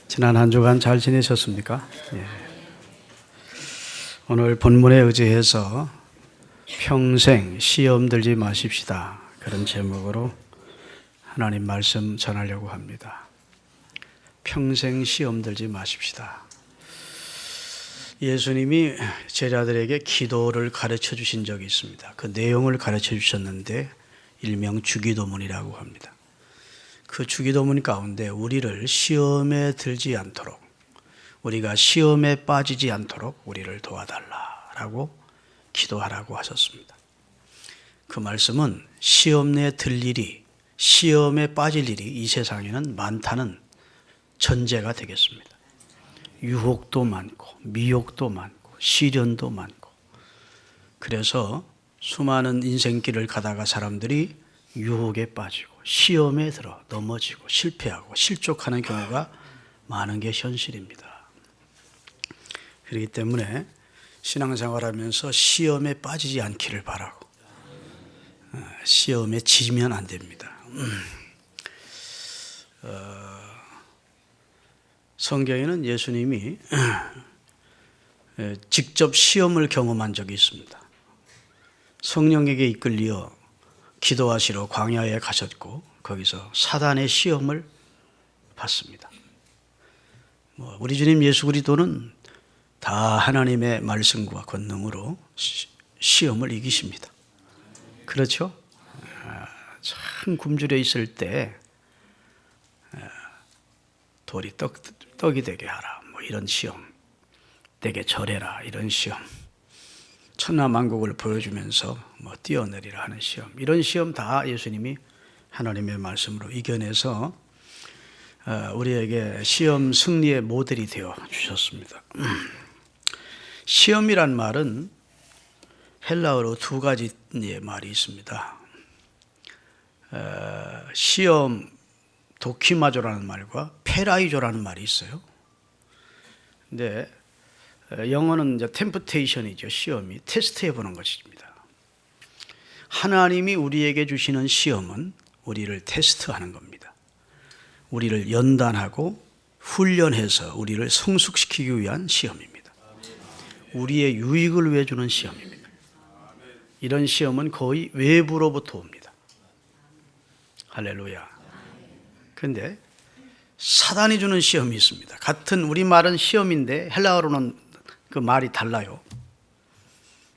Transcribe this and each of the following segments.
지난 한 주간 잘 지내셨습니까? 예. 오늘 본문에 의지해서 평생 시험 들지 마십시다. 그런 제목으로 하나님 말씀 전하려고 합니다. 평생 시험 들지 마십시다. 예수님이 제자들에게 기도를 가르쳐 주신 적이 있습니다. 그 내용을 가르쳐 주셨는데 일명 주기도문이라고 합니다. 그 주기도문 가운데 우리를 시험에 들지 않도록, 우리가 시험에 빠지지 않도록 우리를 도와달라라고 기도하라고 하셨습니다. 그 말씀은 시험 내에 들 일이, 시험에 빠질 일이 이 세상에는 많다는 전제가 되겠습니다. 유혹도 많고 미혹도 많고 시련도 많고, 그래서 수많은 인생길을 가다가 사람들이 유혹에 빠지고 시험에 들어 넘어지고 실패하고 실족하는 경우가 많은 게 현실입니다. 그렇기 때문에 신앙생활하면서 시험에 빠지지 않기를 바라고, 시험에 지면 안 됩니다. 성경에는 예수님이 직접 시험을 경험한 적이 있습니다. 성령에게 이끌려 기도하시러 광야에 가셨고 거기서 사단의 시험을 받습니다. 우리 주님 예수 그리스도는 다 하나님의 말씀과 권능으로 시험을 이기십니다. 그렇죠? 참 굶주려 있을 때 돌이 떡이 되게 하라, 이런 시험, 내게 절해라, 이런 시험, 천하만국을 보여주면서 뛰어내리라 하는 시험, 이런 시험 다 예수님이 하나님의 말씀으로 이겨내서 우리에게 시험 승리의 모델이 되어 주셨습니다. 시험이란 말은 헬라어로 두 가지의 말이 있습니다. 시험, 도키마조라는 말과 페라이조라는 말이 있어요. 근데 영어는 이제 템프테이션이죠. 시험이 테스트해 보는 것입니다. 하나님이 우리에게 주시는 시험은 우리를 테스트하는 겁니다. 우리를 연단하고 훈련해서 우리를 성숙시키기 위한 시험입니다. 우리의 유익을 위해 주는 시험입니다. 이런 시험은 거의 외부로부터 옵니다. 할렐루야. 그런데 사단이 주는 시험이 있습니다. 같은 우리말은 시험인데 헬라어로는 그 말이 달라요.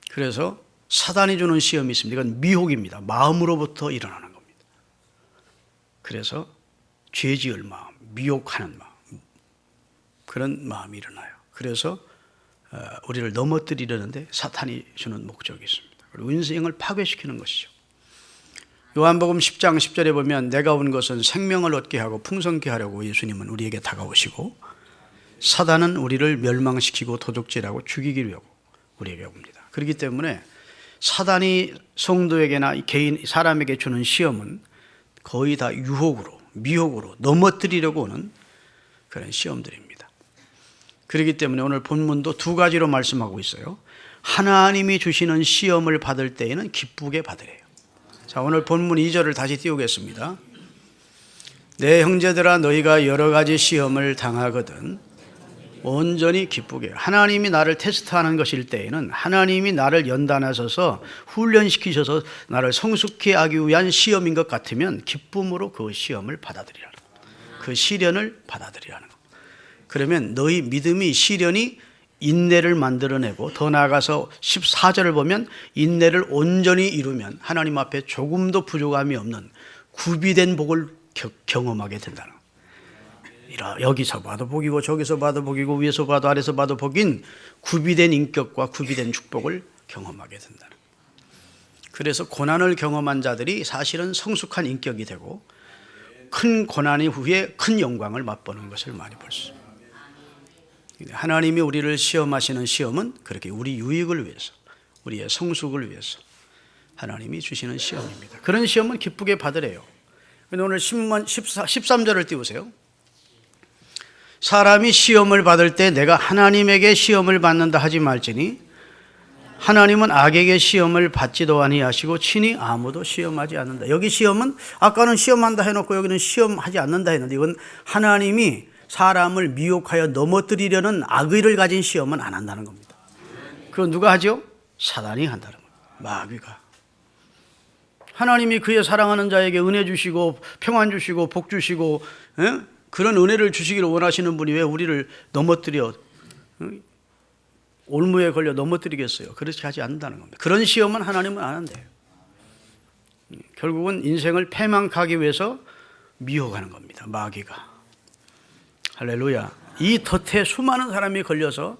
그래서 사단이 주는 시험이 있습니다. 이건 미혹입니다. 마음으로부터 일어나는 겁니다. 그래서 죄 지을 마음, 미혹하는 마음, 그런 마음이 일어나요. 그래서 우리를 넘어뜨리려는데 사탄이 주는 목적이 있습니다. 그리고 인생을 파괴시키는 것이죠. 요한복음 10장 10절에 보면 내가 온 것은 생명을 얻게 하고 풍성케 하려고 예수님은 우리에게 다가오시고, 사단은 우리를 멸망시키고 도둑질하고 죽이기 위하고 우리에게 옵니다. 그렇기 때문에 사단이 성도에게나 개인 사람에게 주는 시험은 거의 다 유혹으로, 미혹으로 넘어뜨리려고 오는 그런 시험들입니다. 그렇기 때문에 오늘 본문도 두 가지로 말씀하고 있어요. 하나님이 주시는 시험을 받을 때에는 기쁘게 받으래요. 자, 오늘 본문 2절을 다시 띄우겠습니다. 내 형제들아, 너희가 여러 가지 시험을 당하거든 온전히 기쁘게. 하나님이 나를 테스트하는 것일 때에는, 하나님이 나를 연단하셔서 훈련시키셔서 나를 성숙히 하기 위한 시험인 것 같으면 기쁨으로 그 시험을 받아들이라는 것, 그 시련을 받아들이라는 것. 그러면 너희 믿음이, 시련이 인내를 만들어내고, 더 나아가서 14절을 보면 인내를 온전히 이루면 하나님 앞에 조금도 부족함이 없는 구비된 복을 경험하게 된다는 것. 여기서 봐도 복이고 저기서 봐도 복이고 위에서 봐도 아래서 봐도 복인 구비된 인격과 구비된 축복을 경험하게 된다는 것. 그래서 고난을 경험한 자들이 사실은 성숙한 인격이 되고 큰 고난 이후에 큰 영광을 맛보는 것을 많이 볼 수 있습니다. 하나님이 우리를 시험하시는 시험은 그렇게 우리 유익을 위해서, 우리의 성숙을 위해서 하나님이 주시는 시험입니다. 그런 시험은 기쁘게 받으래요. 그런데 오늘 13절을 띄우세요. 사람이 시험을 받을 때 내가 하나님에게 시험을 받는다 하지 말지니 하나님은 악에게 시험을 받지도 아니하시고 친히 아무도 시험하지 않는다. 여기 시험은 아까는 시험한다 해놓고 여기는 시험하지 않는다 했는데, 이건 하나님이 사람을 미혹하여 넘어뜨리려는 악의를 가진 시험은 안 한다는 겁니다. 그건 누가 하죠? 사단이 한다는 겁니다. 마귀가. 하나님이 그의 사랑하는 자에게 은혜 주시고 평안 주시고 복 주시고 그런 은혜를 주시기를 원하시는 분이 왜 우리를 넘어뜨려 올무에 걸려 넘어뜨리겠어요? 그렇게 하지 않는다는 겁니다. 그런 시험은 하나님은 안 한대요. 결국은 인생을 패망하기 위해서 미혹하는 겁니다. 마귀가. 할렐루야. 이 덫에 수많은 사람이 걸려서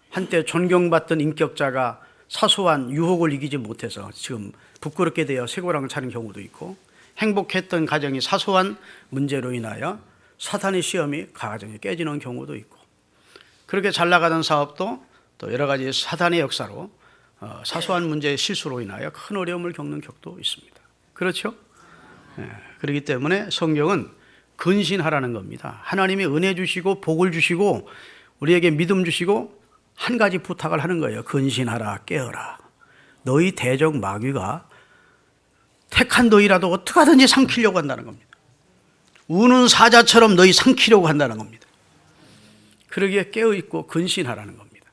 한때 존경받던 인격자가 사소한 유혹을 이기지 못해서 지금 부끄럽게 되어 쇠고랑을 차는 경우도 있고, 행복했던 가정이 사소한 문제로 인하여 사탄의 시험이 가정에 깨지는 경우도 있고, 그렇게 잘 나가던 사업도 또 여러 가지 사탄의 역사로 사소한 문제의 실수로 인하여 큰 어려움을 겪는 격도 있습니다. 그렇죠? 그렇기 때문에 성경은 근신하라는 겁니다. 하나님이 은혜 주시고 복을 주시고 우리에게 믿음 주시고 한 가지 부탁을 하는 거예요. 근신하라, 깨어라. 너희 대적 마귀가 택한 너희라도 어떻게 하든지 삼키려고 한다는 겁니다. 우는 사자처럼 너희 삼키려고 한다는 겁니다. 그러기에 깨어있고 근신하라는 겁니다.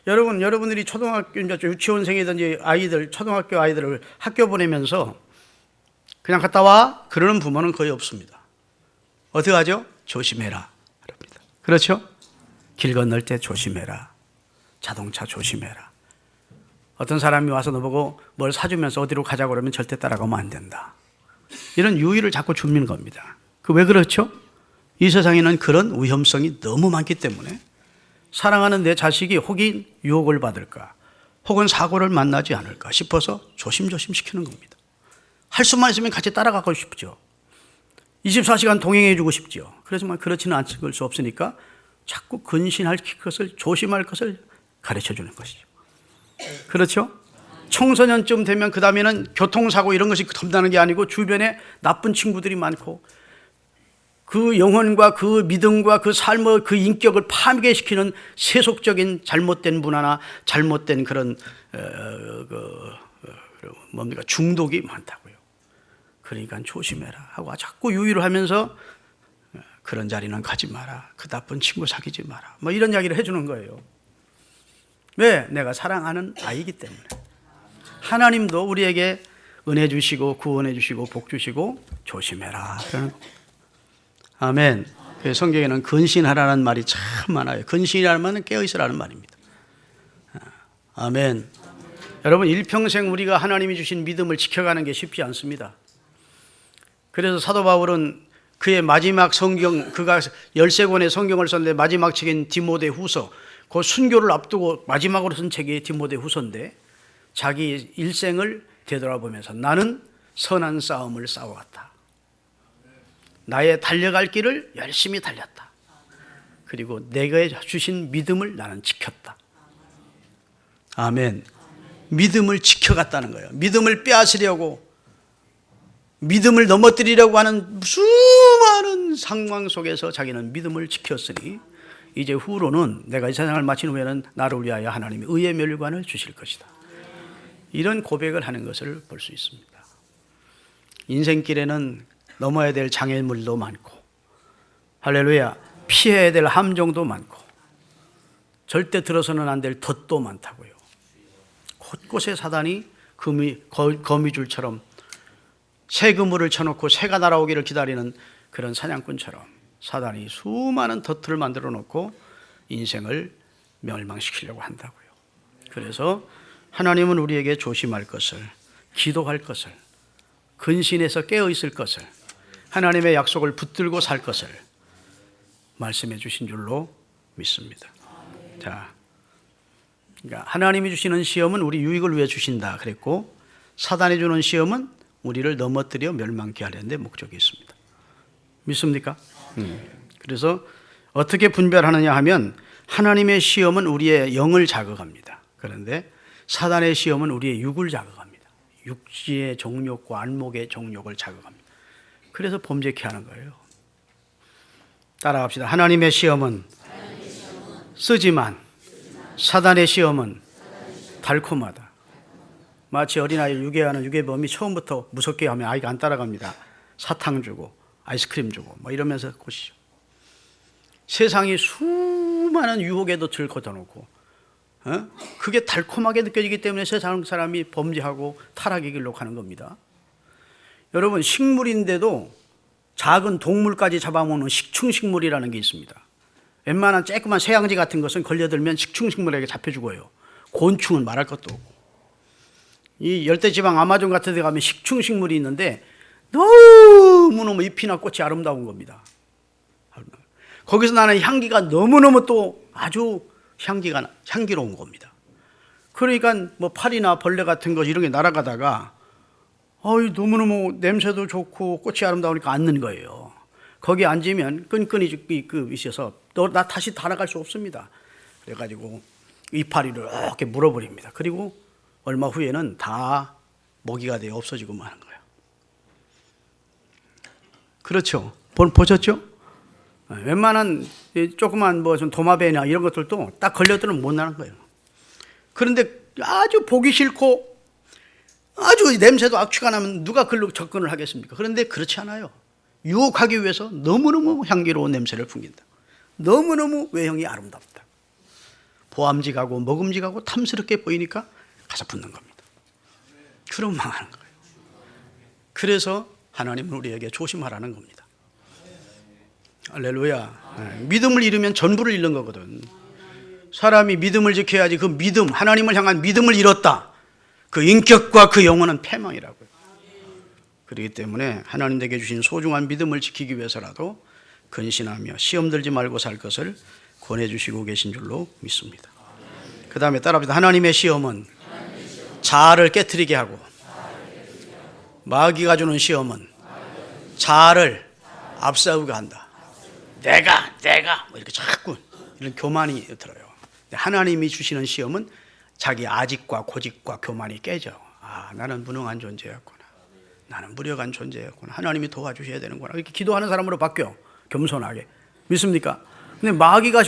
여러분들이 초등학교, 유치원생이든지 아이들, 초등학교 아이들을 학교 보내면서 그냥 갔다 와? 그러는 부모는 거의 없습니다. 어떻게 하죠? 조심해라. 그럽니다. 그렇죠? 길 건널 때 조심해라. 자동차 조심해라. 어떤 사람이 와서 너보고 뭘 사주면서 어디로 가자고 그러면 절대 따라가면 안 된다. 이런 유의를 자꾸 주는 겁니다. 그 왜 그렇죠? 이 세상에는 그런 위험성이 너무 많기 때문에 사랑하는 내 자식이 혹이 유혹을 받을까 혹은 사고를 만나지 않을까 싶어서 조심조심 시키는 겁니다. 할 수만 있으면 같이 따라가고 싶죠. 24시간 동행해 주고 싶죠. 그렇지만 그렇지는 않을 수 없으니까 자꾸 근신할 것을, 조심할 것을 가르쳐 주는 것이죠. 그렇죠? 청소년쯤 되면 그 다음에는 교통사고 이런 것이 겁나는 게 아니고 주변에 나쁜 친구들이 많고 그 영혼과 그 믿음과 그 삶의 그 인격을 파괴시키는 세속적인 잘못된 문화나 잘못된 그런 뭡니까 중독이 많다고요. 그러니까 조심해라 하고 자꾸 유의를 하면서 그런 자리는 가지 마라. 그 나쁜 친구 사귀지 마라. 뭐 이런 이야기를 해주는 거예요. 왜? 내가 사랑하는 아이이기 때문에. 하나님도 우리에게 은혜 주시고 구원해 주시고 복 주시고 조심해라 그러는 겁니다. 아멘. 성경에는 근신하라는 말이 참 많아요. 근신이라는 말은 깨어있으라는 말입니다. 아멘. 여러분 일평생 우리가 하나님이 주신 믿음을 지켜가는 게 쉽지 않습니다. 그래서 사도 바울은 그의 마지막 성경, 그가 13권의 성경을 썼는데 마지막 책인 디모데후서, 그 순교를 앞두고 마지막으로 쓴 책이 디모데후서인데 자기 일생을 되돌아보면서 나는 선한 싸움을 싸워왔다. 나의 달려갈 길을 열심히 달렸다. 그리고 내가 주신 믿음을 나는 지켰다. 아멘. 믿음을 지켜갔다는 거예요. 믿음을 빼앗으려고, 믿음을 넘어뜨리려고 하는 수많은 상황 속에서 자기는 믿음을 지켰으니 이제 후로는 내가 이 세상을 마친 후에는 나를 위하여 하나님이 의의 멸관을 주실 것이다. 이런 고백을 하는 것을 볼 수 있습니다. 인생길에는 넘어야 될 장애물도 많고, 할렐루야, 피해야 될 함정도 많고, 절대 들어서는 안 될 덫도 많다고요. 곳곳에 사단이 거미줄처럼 새 그물을 쳐놓고 새가 날아오기를 기다리는 그런 사냥꾼처럼 사단이 수많은 덫을 만들어 놓고 인생을 멸망시키려고 한다고요. 그래서 하나님은 우리에게 조심할 것을, 기도할 것을, 근신해서 깨어있을 것을, 하나님의 약속을 붙들고 살 것을 말씀해 주신 줄로 믿습니다. 자, 그러니까 하나님이 주시는 시험은 우리 유익을 위해 주신다 그랬고, 사단이 주는 시험은 우리를 넘어뜨려 멸망케 하려는 데 목적이 있습니다. 믿습니까? 그래서 어떻게 분별하느냐 하면 하나님의 시험은 우리의 영을 자극합니다. 그런데 사단의 시험은 우리의 육을 자극합니다. 육지의 정욕과 안목의 정욕을 자극합니다. 그래서 범죄케 하는 거예요. 따라갑시다. 하나님의 시험은 쓰지만 사단의 시험은 달콤하다. 마치 어린아이를 유괴하는 유괴범이 처음부터 무섭게 하면 아이가 안 따라갑니다. 사탕 주고 아이스크림 주고 뭐 이러면서 고시죠. 세상이 수많은 유혹에도 들거둬놓고 그게 달콤하게 느껴지기 때문에 세상 사람이 범죄하고 타락의 길로 가는 겁니다. 여러분, 식물인데도 작은 동물까지 잡아먹는 식충식물이라는 게 있습니다. 웬만한 쬐끄만 새양지 같은 것은 걸려들면 식충식물에게 잡혀 죽어요. 곤충은 말할 것도 없고. 이 열대지방 아마존 같은 데 가면 식충식물이 있는데 너무너무 잎이나 꽃이 아름다운 겁니다. 거기서 나는 향기가 너무너무 또 아주 향기로운 겁니다. 그러니까 뭐 파리나 벌레 같은 거 이런 게 날아가다가 너무너무 냄새도 좋고 꽃이 아름다우니까 앉는 거예요. 거기 앉으면 끈끈이 있어서 나 다시 달아갈 수 없습니다. 그래가지고 이파리를 이렇게 물어버립니다. 그리고 얼마 후에는 다 먹이가 되어 없어지고 마는 거예요. 그렇죠? 보셨죠? 웬만한 조그만 뭐 좀 도마뱀이나 이런 것들도 딱 걸려들면 못 나는 거예요. 그런데 아주 보기 싫고 아주 냄새도 악취가 나면 누가 글로 접근을 하겠습니까? 그런데 그렇지 않아요. 유혹하기 위해서 너무너무 향기로운 냄새를 풍긴다. 너무너무 외형이 아름답다. 보암직하고 먹음직하고 탐스럽게 보이니까 가서 붙는 겁니다. 그럼 망하는 거예요. 그래서 하나님은 우리에게 조심하라는 겁니다. 할렐루야. 믿음을 잃으면 전부를 잃는 거거든. 사람이 믿음을 지켜야지. 그 믿음, 하나님을 향한 믿음을 잃었다. 그 인격과 그 영혼은 패망이라고요. 그렇기 때문에 하나님 께게 주신 소중한 믿음을 지키기 위해서라도 근신하며 시험 들지 말고 살 것을 권해주시고 계신 줄로 믿습니다. 그 다음에 따라합니다. 하나님의 시험은 자아를 깨트리게 하고, 마귀가 주는 시험은 자아를 앞세우게 한다. 내가 뭐 이렇게 자꾸 이런 교만이 들어요. 하나님이 주시는 시험은 자기 아직과 고집과 교만이 깨져. 나는 무능한 존재였구나. 나는 무력한 존재였구나. 하나님이 도와주셔야 되는구나. 이렇게 기도하는 사람으로 바뀌어. 겸손하게. 믿습니까? 근데 마귀가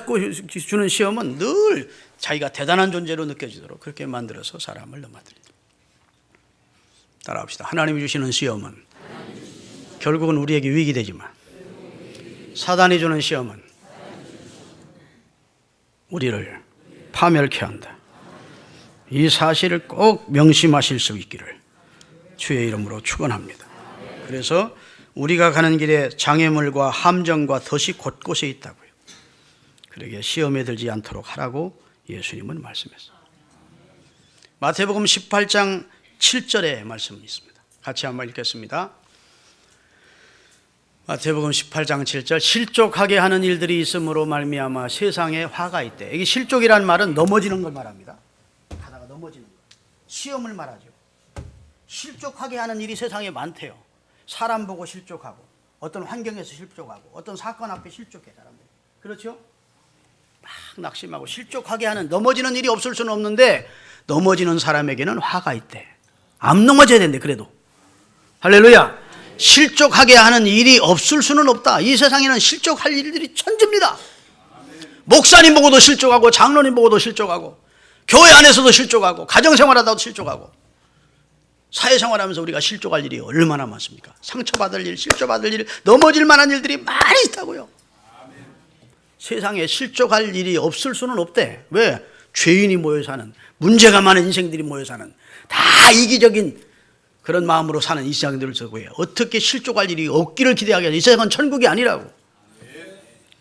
주는 시험은 늘 자기가 대단한 존재로 느껴지도록 그렇게 만들어서 사람을 넘어뜨립니다. 따라합시다. 하나님이 주시는 시험은 결국은 우리에게 유익이 되지만, 사단이 주는 시험은 우리를 파멸케 한다. 이 사실을 꼭 명심하실 수 있기를 주의 이름으로 축원합니다. 그래서 우리가 가는 길에 장애물과 함정과 덫이 곳곳에 있다고요. 그러게 시험에 들지 않도록 하라고 예수님은 말씀했습니다. 마태복음 18장 7절의 말씀이 있습니다. 같이 한번 읽겠습니다. 마태복음 18장 7절. 실족하게 하는 일들이 있으므로 말미암아 세상에 화가 있대. 이게 실족이라는 말은 넘어지는 걸 말합니다. 가다가 넘어지는 거. 시험을 말하죠. 실족하게 하는 일이 세상에 많대요. 사람 보고 실족하고, 어떤 환경에서 실족하고, 어떤 사건 앞에 실족해 사람들이. 그렇죠? 막 낙심하고 실족하게 하는, 넘어지는 일이 없을 수는 없는데 넘어지는 사람에게는 화가 있대. 안 넘어져야 된대. 그래도 할렐루야. 실족하게 하는 일이 없을 수는 없다. 이 세상에는 실족할 일들이 천지입니다. 목사님 보고도 실족하고, 장로님 보고도 실족하고, 교회 안에서도 실족하고, 가정생활하다도 실족하고, 사회생활하면서 우리가 실족할 일이 얼마나 많습니까? 상처받을 일, 실족받을 일, 넘어질 만한 일들이 많이 있다고요. 세상에 실족할 일이 없을 수는 없대. 왜? 죄인이 모여 사는, 문제가 많은 인생들이 모여 사는, 다 이기적인 그런 마음으로 사는 이 세상들을 적고요. 어떻게 실족할 일이 없기를 기대하겠냐. 이 세상은 천국이 아니라고.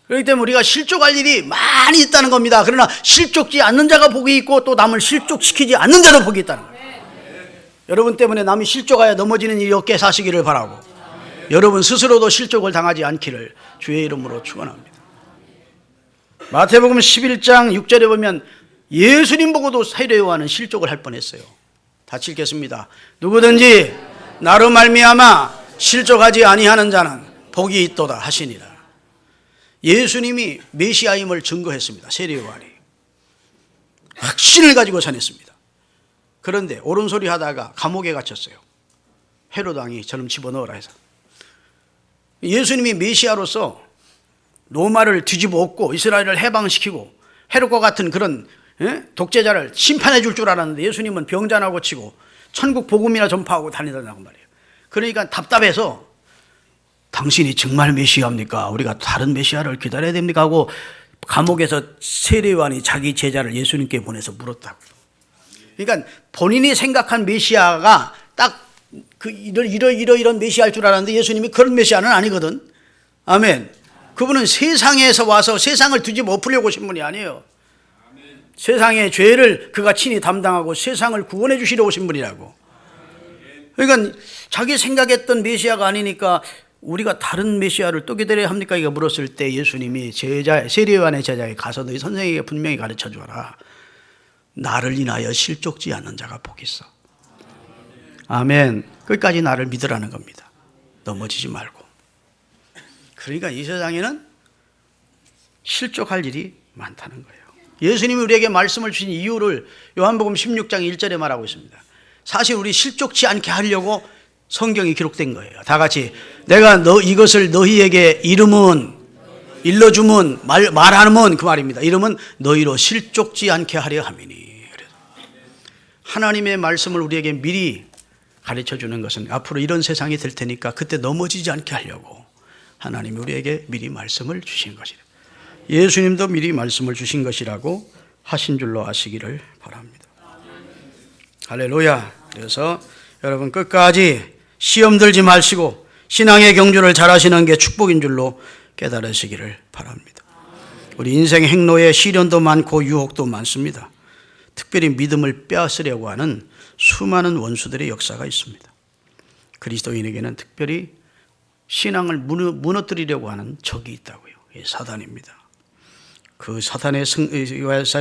그렇기 때문에 우리가 실족할 일이 많이 있다는 겁니다. 그러나 실족지 않는 자가 복이 있고, 또 남을 실족시키지 않는 자도 복이 있다는 거예요. 여러분 때문에 남이 실족하여 넘어지는 일이 없게 사시기를 바라고, 여러분 스스로도 실족을 당하지 않기를 주의 이름으로 축원합니다. 마태복음 11장 6절에 보면 예수님 보고도 세례 요한은 실족을 할 뻔했어요. 같이 읽겠습니다. 누구든지 나로 말미암아 실족하지 아니하는 자는 복이 있도다 하시니라. 예수님이 메시아임을 증거했습니다. 세례 요한이 확신을 가지고 전했습니다. 그런데 옳은 소리 하다가 감옥에 갇혔어요. 헤롯 왕이 저놈 집어넣으라 해서. 예수님이 메시아로서 로마를 뒤집어 엎고 이스라엘을 해방시키고 헤롯과 같은 그런 독재자를 심판해 줄 줄 알았는데, 예수님은 병자나 고치고 천국 복음이나 전파하고 다니더라고 말이에요. 그러니까 답답해서 당신이 정말 메시아입니까? 우리가 다른 메시아를 기다려야 됩니까? 하고 감옥에서 세례요한이 자기 제자를 예수님께 보내서 물었다고. 그러니까 본인이 생각한 메시아가 딱 이런 메시아일 줄 알았는데 예수님이 그런 메시아는 아니거든. 아멘. 그분은 세상에서 와서 세상을 뒤집어 엎으려고 오신 분이 아니에요. 세상의 죄를 그가 친히 담당하고 세상을 구원해 주시려 오신 분이라고. 그러니까 자기 생각했던 메시아가 아니니까 우리가 다른 메시아를 또 기다려야 합니까? 이거 물었을 때 예수님이 세례요한의 제자에게 가서 너희 선생에게 분명히 가르쳐 주어라. 나를 인하여 실족지 않는 자가 복이 있어. 아멘. 끝까지 나를 믿으라는 겁니다. 넘어지지 말고. 그러니까 이 세상에는 실족할 일이 많다는 거예요. 예수님이 우리에게 말씀을 주신 이유를 요한복음 16장 1절에 말하고 있습니다. 사실 우리 실족치 않게 하려고 성경이 기록된 거예요. 다 같이 내가 이것을 너희에게 일러주면 말하면 그 말입니다. 이름은 너희로 실족지 않게 하려 함이니. 그래서 하나님의 말씀을 우리에게 미리 가르쳐 주는 것은 앞으로 이런 세상이 될 테니까 그때 넘어지지 않게 하려고 하나님이 우리에게 미리 말씀을 주신 것이라. 예수님도 미리 말씀을 주신 것이라고 하신 줄로 아시기를 바랍니다. 할렐루야. 그래서 여러분 끝까지 시험 들지 마시고 신앙의 경주를 잘하시는 게 축복인 줄로 깨달으시기를 바랍니다. 우리 인생 행로에 시련도 많고 유혹도 많습니다. 특별히 믿음을 빼앗으려고 하는 수많은 원수들의 역사가 있습니다. 그리스도인에게는 특별히 신앙을 무너뜨리려고 하는 적이 있다고요. 사단입니다. 그 사탄의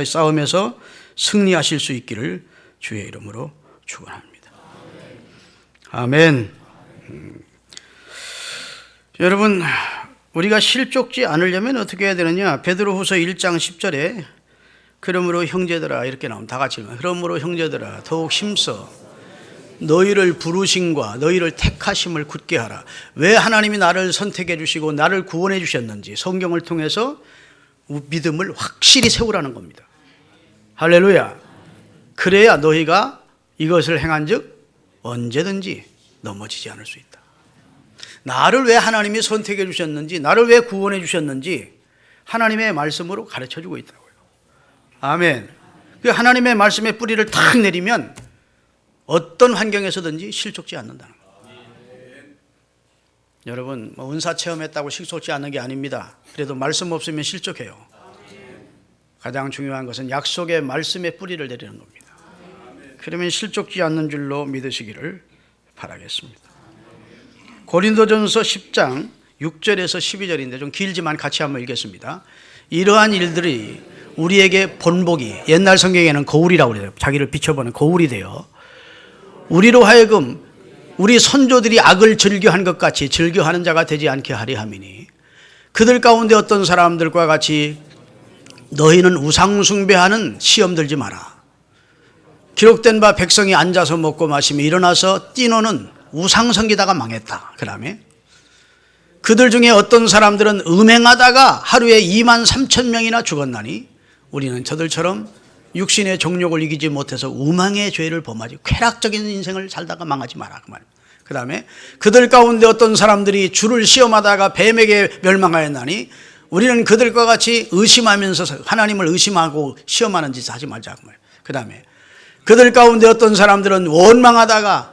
싸움에서 승리하실 수 있기를 주의 이름으로 축원합니다. 아멘. 여러분, 우리가 실족지 않으려면 어떻게 해야 되느냐? 베드로후서 1장 10절에 그러므로 형제들아 이렇게 나옵니다. 다 같이 그러므로 형제들아 더욱 힘써 너희를 부르심과 너희를 택하심을 굳게 하라. 왜 하나님이 나를 선택해 주시고 나를 구원해 주셨는지 성경을 통해서 믿음을 확실히 세우라는 겁니다. 할렐루야. 그래야 너희가 이것을 행한즉 언제든지 넘어지지 않을 수 있다. 나를 왜 하나님이 선택해 주셨는지, 나를 왜 구원해 주셨는지 하나님의 말씀으로 가르쳐 주고 있다고요. 아멘. 하나님의 말씀의 뿌리를 탁 내리면 어떤 환경에서든지 실족지 않는다는 거예요. 여러분, 은사 체험했다고 실족지 않는 게 아닙니다. 그래도 말씀 없으면 실족해요. 가장 중요한 것은 약속의 말씀의 뿌리를 내리는 겁니다. 그러면 실족지 않는 줄로 믿으시기를 바라겠습니다. 고린도전서 10장 6절에서 12절인데 좀 길지만 같이 한번 읽겠습니다. 이러한 일들이 우리에게 본보기, 옛날 성경에는 거울이라고 그래요. 자기를 비춰보는 거울이 돼요. 우리로 하여금 우리 선조들이 악을 즐겨한 것 같이 즐겨하는 자가 되지 않게 하려 함이니 그들 가운데 어떤 사람들과 같이 너희는 우상 숭배하는 시험 들지 마라. 기록된 바 백성이 앉아서 먹고 마시며 일어나서 뛰노는 우상 섬기다가 망했다. 그 다음에 그들 중에 어떤 사람들은 음행하다가 하루에 23,000명이나 죽었나니 우리는 저들처럼 육신의 정욕을 이기지 못해서 우망의 죄를 범하지 쾌락적인 인생을 살다가 망하지 마라. 그 말입니다. 그 다음에 그들 가운데 어떤 사람들이 주를 시험하다가 뱀에게 멸망하였나니 우리는 그들과 같이 의심하면서 하나님을 의심하고 시험하는 짓을 하지 말자. 그 말입니다. 그 다음에 그들 가운데 어떤 사람들은 원망하다가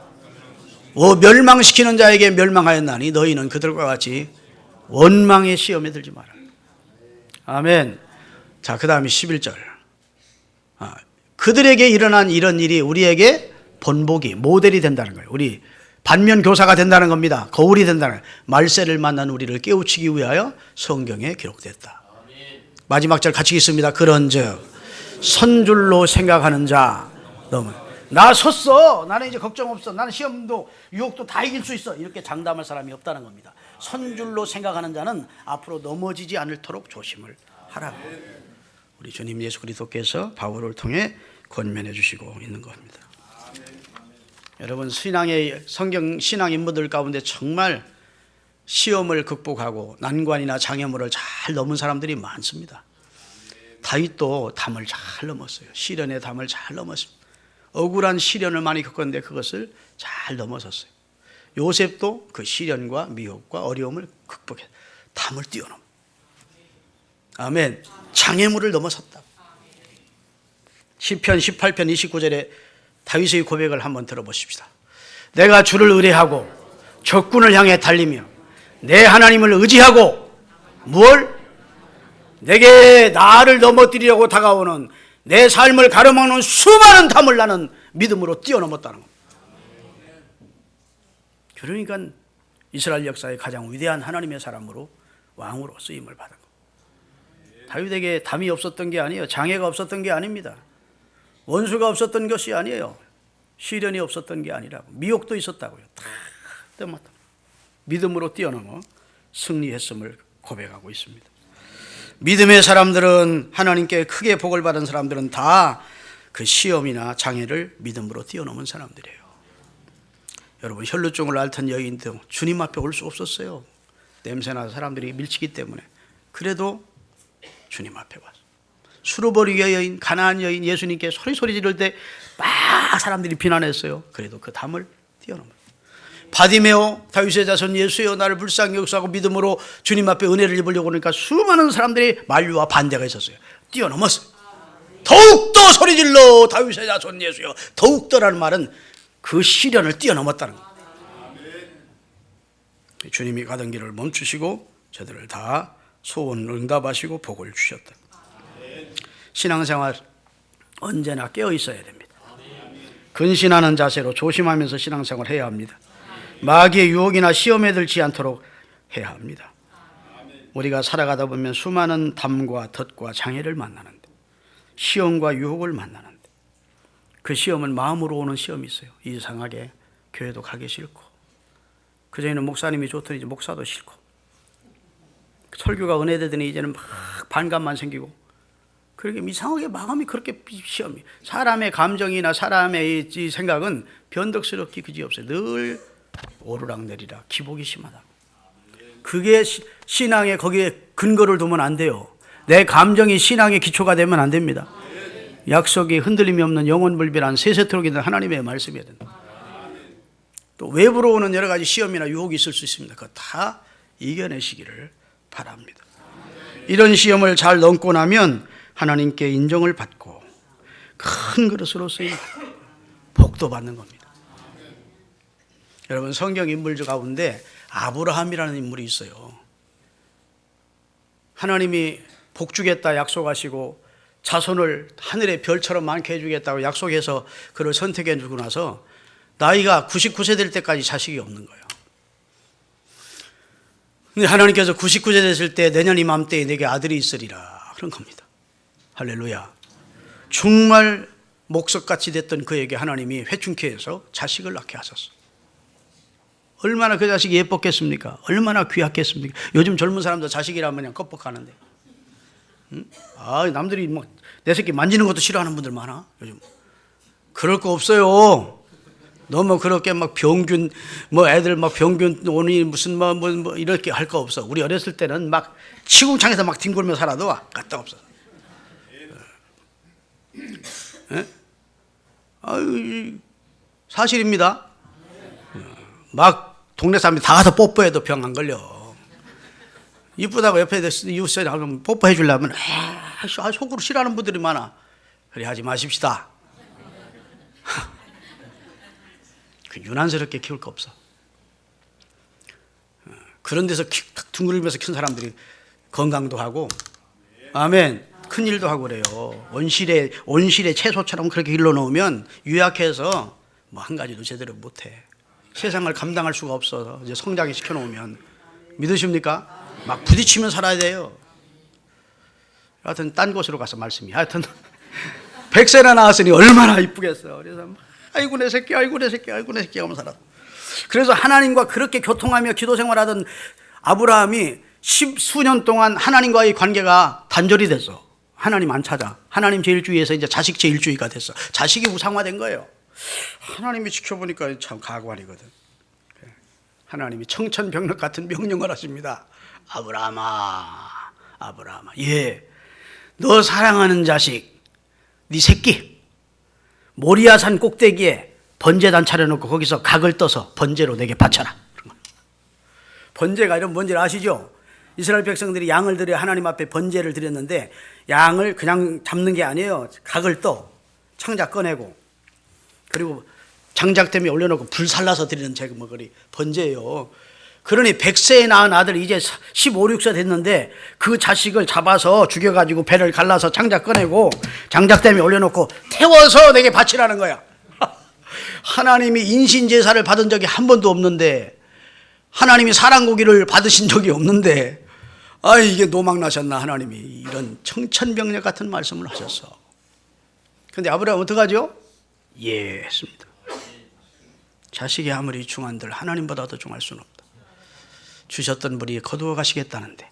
멸망시키는 자에게 멸망하였나니 너희는 그들과 같이 원망의 시험에 들지 마라. 아멘. 자, 그 다음에 11절. 그들에게 일어난 이런 일이 우리에게 본보기, 모델이 된다는 거예요. 우리 반면교사가 된다는 겁니다. 거울이 된다는 거예요. 말세를 만난 우리를 깨우치기 위하여 성경에 기록됐다. 마지막 절 같이 읽습니다. 그런즉 선줄로 생각하는 자 너무 나 섰어. 나는 이제 걱정 없어. 나는 시험도 유혹도 다 이길 수 있어. 이렇게 장담할 사람이 없다는 겁니다. 선줄로 생각하는 자는 앞으로 넘어지지 않도록 조심을 하라고. 우리 주님 예수 그리스도께서 바울을 통해 권면해 주시고 있는 겁니다. 여러분, 성경 신앙 인물들 가운데 정말 시험을 극복하고 난관이나 장애물을 잘 넘은 사람들이 많습니다. 다윗도 담을 잘 넘었어요. 시련의 담을 잘 넘었습니다. 억울한 시련을 많이 겪었는데 그것을 잘 넘어섰어요. 요셉도 그 시련과 미혹과 어려움을 극복해 담을 뛰어넘어. 아멘. 장애물을 넘어섰다. 시편 18편 29절에 다윗의 고백을 한번 들어보십시다. 내가 주를 의뢰하고 적군을 향해 달리며 내 하나님을 의지하고 무엇? 내게 나를 넘어뜨리려고 다가오는 내 삶을 가로막는 수많은 담을 나는 믿음으로 뛰어넘었다는 겁니다. 그러니까 이스라엘 역사의 가장 위대한 하나님의 사람으로 왕으로 쓰임을 받은 겁니다. 다윗에게 담이 없었던 게 아니에요. 장애가 없었던 게 아닙니다. 원수가 없었던 것이 아니에요. 시련이 없었던 게 아니라고. 미혹도 있었다고요. 다 때마다 믿음으로 뛰어넘어 승리했음을 고백하고 있습니다. 믿음의 사람들은, 하나님께 크게 복을 받은 사람들은 다 그 시험이나 장애를 믿음으로 뛰어넘은 사람들이에요. 여러분, 혈루증을 앓던 여인도 주님 앞에 올 수 없었어요. 냄새나서 사람들이 밀치기 때문에. 그래도 주님 앞에 왔어요. 수로버리게 여인, 가나안 여인, 예수님께 소리 지를 때 막 사람들이 비난했어요. 그래도 그 담을 뛰어넘어요. 바디메오, 다윗의 자손 예수여 나를 불쌍히 여기소하고 믿음으로 주님 앞에 은혜를 입으려고 그러니까 수많은 사람들이 만류와 반대가 있었어요. 뛰어넘었어요. 더욱더 소리질러 다윗의 자손 예수여. 더욱더라는 말은 그 시련을 뛰어넘었다는 거예요. 주님이 가던 길을 멈추시고 저들을 다 소원을 응답하시고 복을 주셨다. 신앙생활 언제나 깨어 있어야 됩니다. 근신하는 자세로 조심하면서 신앙생활을 해야 합니다. 마귀의 유혹이나 시험에 들지 않도록 해야 합니다. 우리가 살아가다 보면 수많은 담과 덫과 장애를 만나는데, 시험과 유혹을 만나는데, 그 시험은 마음으로 오는 시험이 있어요. 이상하게 교회도 가기 싫고, 그전에는 목사님이 좋더니 이제 목사도 싫고, 설교가 은혜되더니 이제는 막 반감만 생기고, 그렇게 이상하게 마음이 그렇게 시험이, 사람의 감정이나 사람의 이 생각은 변덕스럽기 그지없어요. 늘 오르락내리락 기복이 심하다. 그게 신앙에 거기에 근거를 두면 안 돼요. 내 감정이 신앙의 기초가 되면 안 됩니다. 약속이 흔들림이 없는 영원불변한 세세토록 있는 하나님의 말씀이어야 된다. 또 외부로 오는 여러 가지 시험이나 유혹이 있을 수 있습니다. 그거 다 이겨내시기를 바랍니다. 이런 시험을 잘 넘고 나면 하나님께 인정을 받고 큰 그릇으로 쓰임 복도 받는 겁니다. 여러분, 성경 인물 가운데 아브라함이라는 인물이 있어요. 하나님이 복 주겠다 약속하시고 자손을 하늘의 별처럼 많게 해주겠다고 약속해서 그를 선택해 주고 나서 나이가 99세 될 때까지 자식이 없는 거예요. 근데 하나님께서 99세 됐을 때 내년 이맘때에 내게 아들이 있으리라 그런 겁니다. 할렐루야. 정말 목석같이 됐던 그에게 하나님이 회춘케 해서 자식을 낳게 하셨어. 얼마나 그 자식이 예뻤겠습니까? 얼마나 귀했겠습니까? 요즘 젊은 사람들 자식이라면 그냥 껍벅하는데. 응? 남들이 막 내 새끼 만지는 것도 싫어하는 분들 많아 요즘. 그럴 거 없어요. 너무 그렇게 막 병균 애들 막 병균 오니 무슨 뭐 이렇게 할 거 없어. 우리 어렸을 때는 막 치궁창에서 막 뒹굴며 살아도 갖다 없어. 사실입니다. 막 동네 사람들이 다 가서 뽀뽀해도 병 안 걸려. 이쁘다고 옆에 이웃에 나가면 뽀뽀해 주려면 속으로 싫어하는 분들이 많아. 그래 하지 마십시다. 그 유난스럽게 키울 거 없어. 그런 데서 둥그리면서 큰 사람들이 건강도 하고, 아멘, 큰 일도 하고 그래요. 온실에 채소처럼 그렇게 길러놓으면 유약해서 뭐 한 가지도 제대로 못해. 세상을 감당할 수가 없어서 이제 성장이 시켜놓으면. 믿으십니까? 막 부딪히면 살아야 돼요. 하여튼 딴 곳으로 가서 말씀이. 하여튼 100세나 낳았으니 얼마나 이쁘겠어. 그래서 아이고 내 새끼, 아이고 내 새끼, 아이고 내 새끼 하면 살아. 그래서 하나님과 그렇게 교통하며 기도 생활하던 아브라함이 10수년 동안 하나님과의 관계가 단절이 됐어. 하나님 안 찾아. 하나님 제일주의에서 이제 자식 제일주의가 됐어. 자식이 우상화된 거예요. 하나님이 지켜보니까 참 가관이거든. 하나님이 청천벽력 같은 명령을 하십니다. 아브라함아, 아브라함아, 예, 너 사랑하는 자식, 네 새끼, 모리아산 꼭대기에 번제단 차려놓고 거기서 각을 떠서 번제로 내게 바쳐라. 번제가 이런 뭔지를 아시죠? 이스라엘 백성들이 양을 드려 하나님 앞에 번제를 드렸는데 양을 그냥 잡는 게 아니에요. 각을 떠 창작 꺼내고 그리고 장작대에 올려놓고 불 살라서 드리는 제목이 번제예요. 그러니 100세에 낳은 아들 이제 15, 16세 됐는데 그 자식을 잡아서 죽여가지고 배를 갈라서 장작 꺼내고 장작대에 올려놓고 태워서 내게 바치라는 거야. 하나님이 인신제사를 받은 적이 한 번도 없는데 하나님이 사랑고기를 받으신 적이 없는데 이게 노망나셨나 하나님이 이런 청천벽력 같은 말씀을 하셨어. 근데 아브라함 어떡하죠? 예 했습니다. 자식이 아무리 중한들 하나님보다 더 중할 수는 없다. 주셨던 분이 거두어 가시겠다는데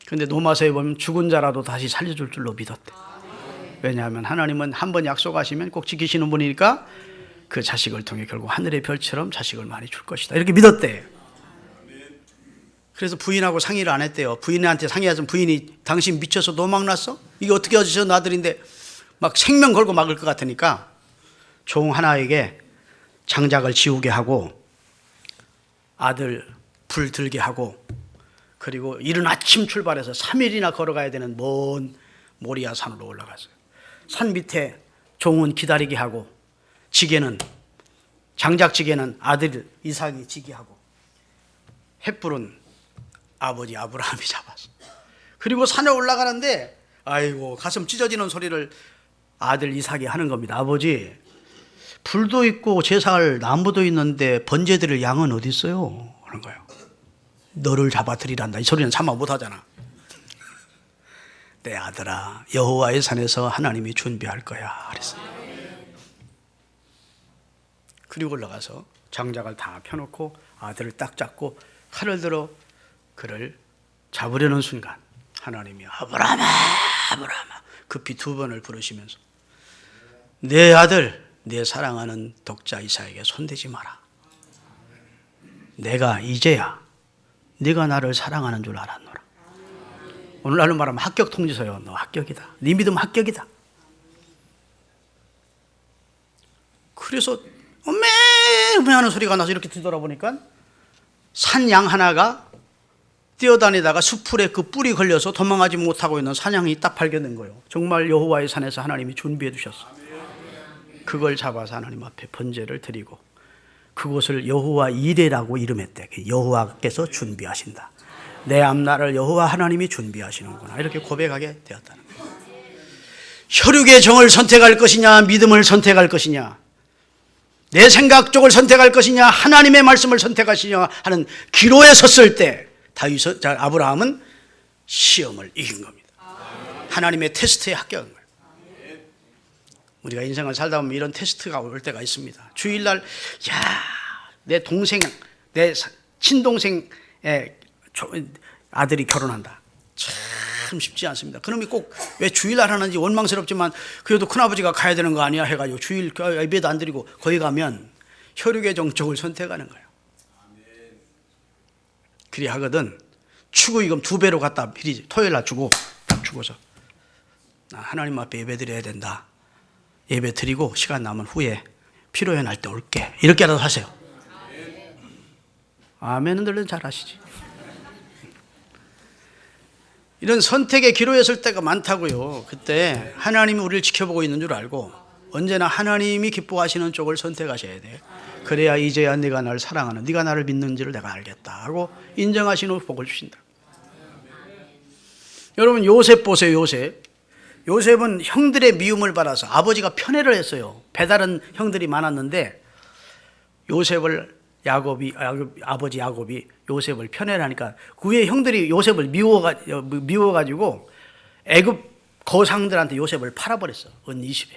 근데 노마서에 보면 죽은 자라도 다시 살려줄 줄로 믿었대. 왜냐하면 하나님은 한 번 약속하시면 꼭 지키시는 분이니까 그 자식을 통해 결국 하늘의 별처럼 자식을 많이 줄 것이다 이렇게 믿었대. 그래서 부인하고 상의를 안 했대요. 부인한테 상의하자 부인이 당신 미쳐서 노망났어? 이게 어떻게 어지선 아들인데 막 생명 걸고 막을 것 같으니까 종 하나에게 장작을 지우게 하고 아들 불 들게 하고 그리고 이른 아침 출발해서 3일이나 걸어가야 되는 먼 모리아 산으로 올라갔어요. 산 밑에 종은 기다리게 하고 장작지게는 아들 이삭이 지게 하고 횃불은 아버지 아브라함이 잡았어. 그리고 산에 올라가는데 아이고 가슴 찢어지는 소리를 아들 이삭이 하는 겁니다. 아버지 불도 있고 제사할 나무도 있는데 번제 드릴 양은 어디 있어요? 그런 거예요. 너를 잡아드리란다. 이 소리는 참아 못하잖아. 내 아들아 여호와의 산에서 하나님이 준비할 거야 그랬어요. 그리고 올라가서 장작을 다 펴놓고 아들을 딱 잡고 칼을 들어 그를 잡으려는 순간 하나님이 아브라함아 아브라함아 급히 2번을 부르시면서 내 아들 내 사랑하는 독자 이삭에게 손대지 마라. 내가 이제야 네가 나를 사랑하는 줄 알았노라. 오늘날로 말하면 합격 통지서요. 너 합격이다. 네 믿음 합격이다. 그래서 어메 하는 소리가 나서 이렇게 뒤돌아보니까 산양 하나가 뛰어다니다가 수풀에 그 뿔이 걸려서 도망가지 못하고 있는 사냥이 딱 발견된 거예요. 정말 여호와의 산에서 하나님이 준비해 두셨어. 그걸 잡아서 하나님 앞에 번제를 드리고 그곳을 여호와 이레라고 이름했대. 여호와께서 준비하신다. 내 앞날을 여호와 하나님이 준비하시는구나 이렇게 고백하게 되었다는 거예요. 혈육의 정을 선택할 것이냐 믿음을 선택할 것이냐 내 생각 쪽을 선택할 것이냐 하나님의 말씀을 선택하시냐 하는 기로에 섰을 때 아브라함은 시험을 이긴 겁니다. 하나님의 테스트에 합격한 거예요. 우리가 인생을 살다 보면 이런 테스트가 올 때가 있습니다. 주일날 내 동생 내 친동생의 아들이 결혼한다. 참 쉽지 않습니다. 그놈이 꼭 왜 주일날 하는지 원망스럽지만 그래도 큰아버지가 가야 되는 거 아니야 해가지고 주일 예배도 안 드리고 거기 가면 혈육의 정쪽을 선택하는 거예요. 그리 하거든 추구이금 2배로 갖다 미리 토요일날 주고 딱 주고서 나 하나님 앞에 예배 드려야 된다. 예배 드리고 시간 남은 후에 필요해 날 때 올게 이렇게라도 하세요. 아멘은 잘 하시지. 이런 선택의 기로에 설 때가 많다고요. 그때 하나님이 우리를 지켜보고 있는 줄 알고 언제나 하나님이 기뻐하시는 쪽을 선택하셔야 돼요. 그래야 이제야 네가 나를 사랑하는 네가 나를 믿는지를 내가 알겠다 하고 인정하신 후 복을 주신다. 여러분 요셉 보세요. 요셉은 형들의 미움을 받아서 아버지가 편애를 했어요. 배다른 형들이 많았는데 요셉을 아버지 야곱이 요셉을 편애를 하니까 그 위에 형들이 요셉을 미워가지고 애굽 거상들한테 요셉을 팔아버렸어. 은 20에.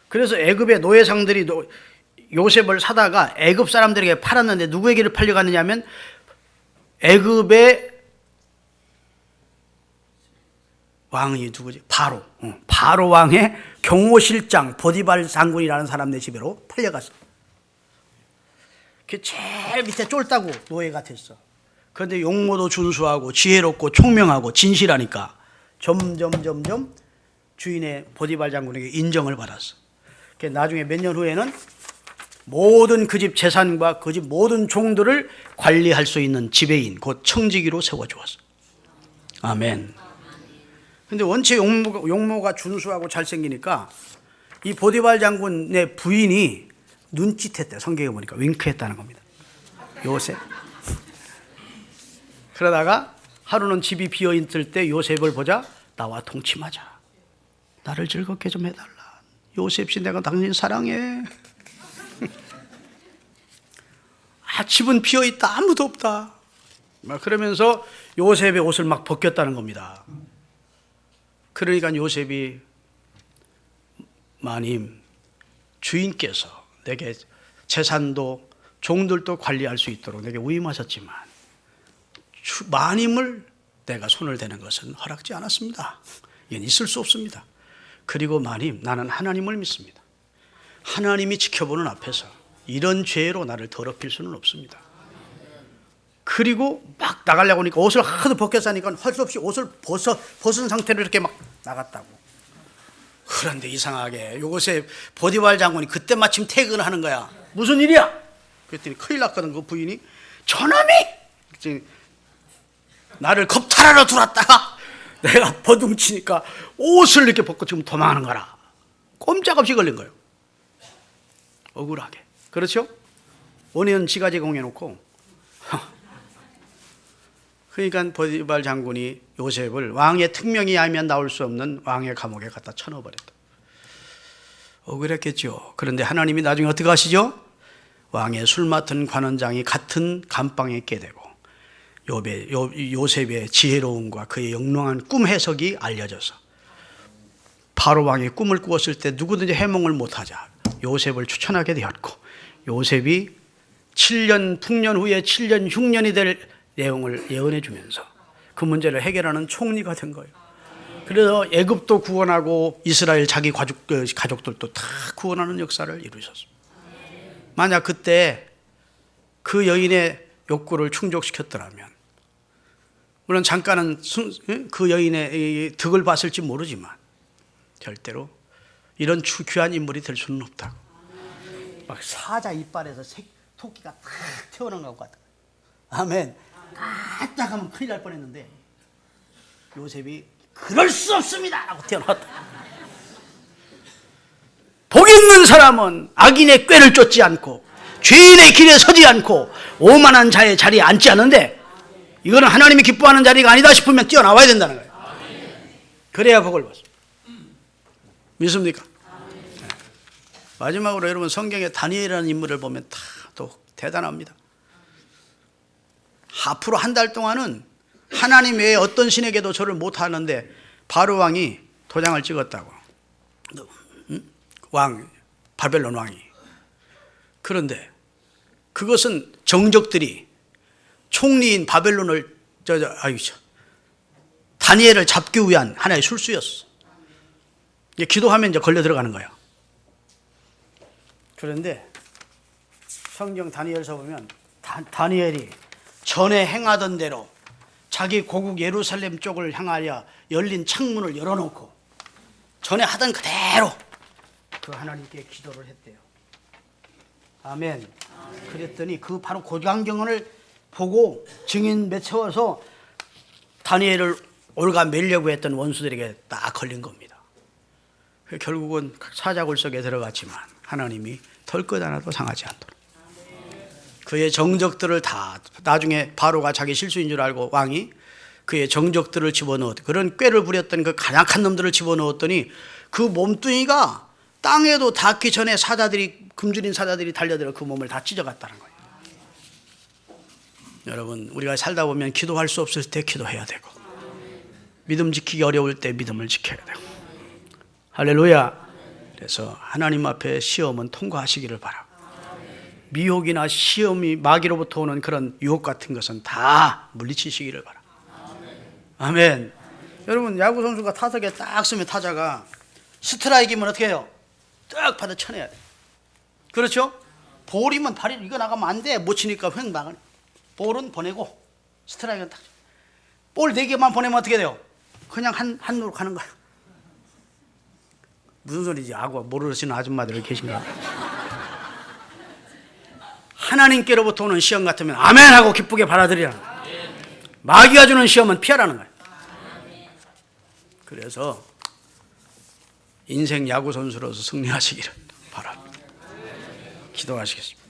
그래서 애굽의 노예상들이 요셉을 사다가 애굽 사람들에게 팔았는데 누구에게를 팔려갔느냐 하면 애굽의 왕이 누구지? 바로 왕의 경호실장 보디발 장군이라는 사람네 집으로 팔려갔어. 그 제일 밑에 쫄다고 노예가 됐어. 그런데 용모도 준수하고 지혜롭고 총명하고 진실하니까 점점 주인의 보디발 장군에게 인정을 받았어. 나중에 몇 년 후에는 모든 그 집 재산과 그 집 모든 종들을 관리할 수 있는 지배인, 곧 청지기로 세워주었어. 아멘. 근데 원체 용모가 준수하고 잘생기니까 이 보디발 장군의 부인이 눈짓했대. 성경에 보니까 윙크했다는 겁니다. 요셉. 그러다가 하루는 집이 비어있을 때 요셉을 보자. 나와 동침하자. 나를 즐겁게 좀 해달라. 요셉씨, 내가 당신 사랑해. 집은 비어있다. 아무도 없다. 막 그러면서 요셉의 옷을 막 벗겼다는 겁니다. 그러니까 요셉이, 마님, 주인께서 내게 재산도 종들도 관리할 수 있도록 내게 위임하셨지만 마님을 내가 손을 대는 것은 허락지 않았습니다. 이건 있을 수 없습니다. 그리고 마님, 나는 하나님을 믿습니다. 하나님이 지켜보는 앞에서 이런 죄로 나를 더럽힐 수는 없습니다. 그리고 막 나가려고 하니까 옷을 하도 벗겼으니까 할 수 없이 옷을 벗은 상태로 이렇게 막 나갔다고. 그런데 이상하게 요새 보디발 장군이 그때 마침 퇴근을 하는 거야. 무슨 일이야? 그랬더니 큰일 났거든. 그 부인이, 저놈이 나를 겁탈하러 들어왔다가 내가 버둥치니까 옷을 이렇게 벗고 지금 도망하는 거라. 꼼짝없이 걸린 거예요. 억울하게. 그렇죠? 원인은 지가 제공해놓고. 그러니까 보디발 장군이 요셉을 왕의 특명이 아니면 나올 수 없는 왕의 감옥에 갖다 쳐넣어버렸다. 억울했겠죠. 그런데 하나님이 나중에 어떻게 하시죠? 왕의 술 맡은 관원장이 같은 감방에 있게 되고 요셉의 지혜로움과 그의 영롱한 꿈 해석이 알려져서 바로 왕이 꿈을 꾸었을 때 누구든지 해몽을 못하자 요셉을 추천하게 되었고, 요셉이 7년 풍년 후에 7년 흉년이 될 내용을 예언해 주면서 그 문제를 해결하는 총리가 된 거예요. 그래서 애굽도 구원하고 이스라엘 자기 가족들도 다 구원하는 역사를 이루셨습니다. 만약 그때 그 여인의 욕구를 충족시켰더라면, 물론 잠깐은 그 여인의 득을 봤을지 모르지만 절대로 이런 귀한 인물이 될 수는 없다고. 막 사자 이빨에서 토끼가 탁 튀어나온 것 같다. 아멘. 딱 하면 큰일 날 뻔했는데 요셉이 그럴 수 없습니다 라고 튀어나왔다. 복 있는 사람은 악인의 꾀를 쫓지 않고 죄인의 길에 서지 않고 오만한 자의 자리에 앉지 않는데, 이거는 하나님이 기뻐하는 자리가 아니다 싶으면 뛰어나와야 된다는 거예요. 그래야 복을 받습니다. 믿습니까? 네. 마지막으로 여러분, 성경에 다니엘이라는 인물을 보면 다 또 대단합니다. 앞으로 한 달 동안은 하나님 외에 어떤 신에게도 절을 못하는데 바로 왕이 도장을 찍었다고. 바벨론 왕이. 그런데 그것은 정적들이 총리인 바벨론을 다니엘을 잡기 위한 하나의 술수였어. 이제 기도하면 이제 걸려 들어가는 거야. 그런데 성경 다니엘서 보면 다니엘이 전에 행하던 대로 자기 고국 예루살렘 쪽을 향하여 열린 창문을 열어놓고 전에 하던 그대로 그 하나님께 기도를 했대요. 아멘. 그랬더니 그 바로 그 광경을 보고 증인 맺혀서 다니엘을 올가매려고 했던 원수들에게 딱 걸린 겁니다. 결국은 사자굴 속에 들어갔지만 하나님이 털끝 하나도 상하지 않도록 그의 정적들을 다, 나중에 바로가 자기 실수인 줄 알고 왕이 그의 정적들을 집어넣었, 그런 꾀를 부렸던 그 간악한 놈들을 집어넣었더니 그 몸뚱이가 땅에도 닿기 전에 굶주린 사자들이 달려들어 그 몸을 다 찢어갔다는 거예요. 여러분, 우리가 살다 보면 기도할 수 없을 때 기도해야 되고, 믿음 지키기 어려울 때 믿음을 지켜야 되고. 할렐루야. 그래서 하나님 앞에 시험은 통과하시기를 바라고, 미혹이나 시험이 마귀로부터 오는 그런 유혹 같은 것은 다 물리치시기를 바라고. 아멘. 여러분, 야구 선수가 타석에 딱 쓰면 타자가 스트라이크면 어떻게 해요? 딱 받아 쳐내야 돼. 그렇죠? 볼이면 발이 이거 나가면 안 돼. 못 치니까 횡 나가네. 볼은 보내고 스트라이크는 딱. 볼 4개만 보내면 어떻게 돼요? 그냥 한으로 가는 거야. 무슨 소리지? 하고 모르시는 아줌마들 계신가? 하나님께로부터 오는 시험 같으면 아멘 하고 기쁘게 받아들이라는 거예요. 마귀가 주는 시험은 피하라는 거예요. 그래서 인생 야구 선수로서 승리하시기를 바랍니다. 기도하시겠습니다.